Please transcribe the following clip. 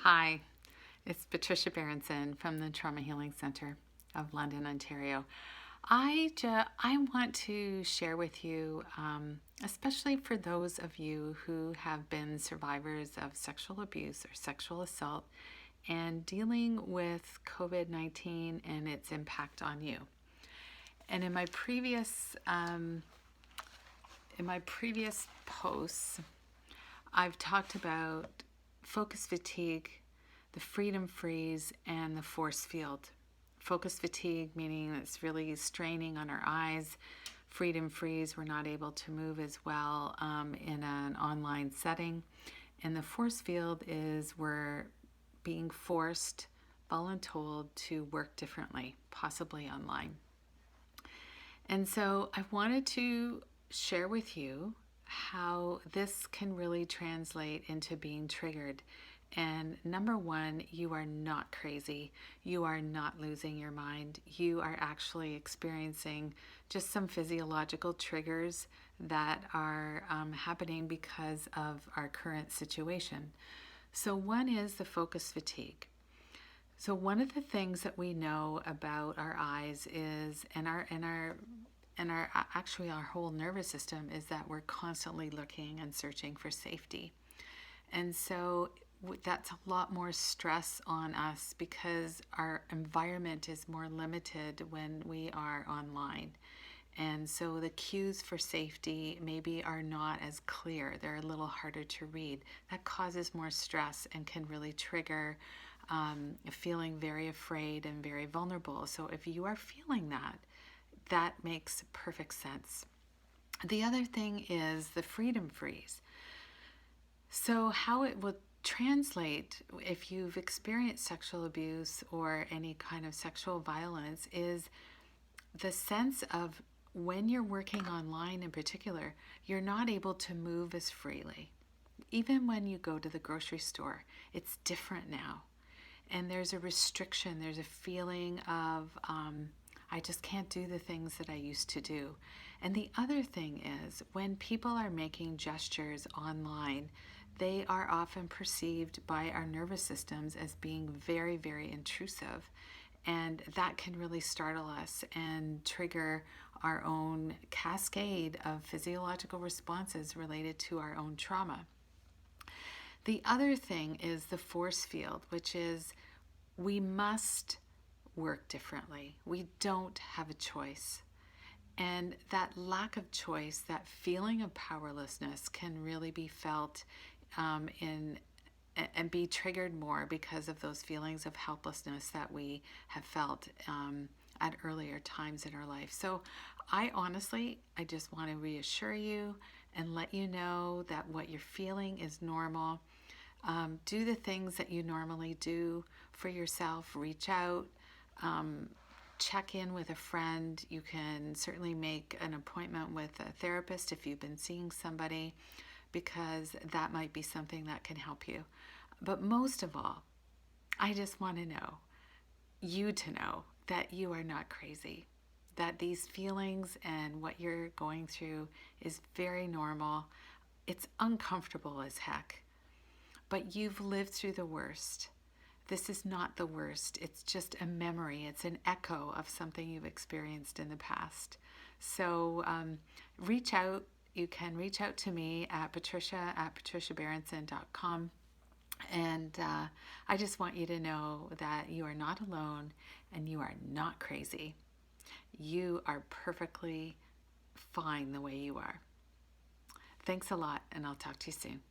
Hi, it's Patricia Berenson from the Trauma Healing Center of London, Ontario. I want to share with you, especially for those of you who have been survivors of sexual abuse or sexual assault and dealing with COVID-19 and its impact on you. And in my previous posts, I've talked about focus fatigue, the freedom freeze, and the force field. Focus fatigue, meaning it's really straining on our eyes. Freedom freeze, we're not able to move as well in an online setting. And the force field is we're being forced, voluntold, to work differently, possibly online. And so I wanted to share with you how this can really translate into being triggered. And number one, you are not crazy. You are not losing your mind. You are actually experiencing just some physiological triggers that are happening because of our current situation. So one is the focus fatigue. So one of the things that we know about our eyes is, and actually our whole nervous system, is that we're constantly looking and searching for safety. And so that's a lot more stress on us because our environment is more limited when we are online. And so the cues for safety maybe are not as clear. They're a little harder to read. That causes more stress and can really trigger feeling very afraid and very vulnerable. So if you are feeling that, that makes perfect sense. The other thing is the freedom freeze. So how it will translate if you've experienced sexual abuse or any kind of sexual violence is the sense of when you're working online in particular, you're not able to move as freely. Even when you go to the grocery store, it's different now. And there's a restriction, there's a feeling of I just can't do the things that I used to do. And the other thing is when people are making gestures online, they are often perceived by our nervous systems as being very, very intrusive. And that can really startle us and trigger our own cascade of physiological responses related to our own trauma. The other thing is the force field, which is we must work differently. We don't have a choice. And that lack of choice, that feeling of powerlessness can really be felt and be triggered more because of those feelings of helplessness that we have felt at earlier times in our life. So I just want to reassure you and let you know that what you're feeling is normal. Do the things that you normally do for yourself. Reach out, check in with a friend. You can certainly make an appointment with a therapist if you've been seeing somebody, because that might be something that can help you. But most of all, I just want to know that you are not crazy, that these feelings and what you're going through is very normal. It's uncomfortable as heck, but you've lived through the worst. This is not the worst. It's just a memory. It's an echo of something you've experienced in the past. So reach out. You can reach out to me at patricia@patriciaberenson.com. And I just want you to know that you are not alone and you are not crazy. You are perfectly fine the way you are. Thanks a lot, and I'll talk to you soon.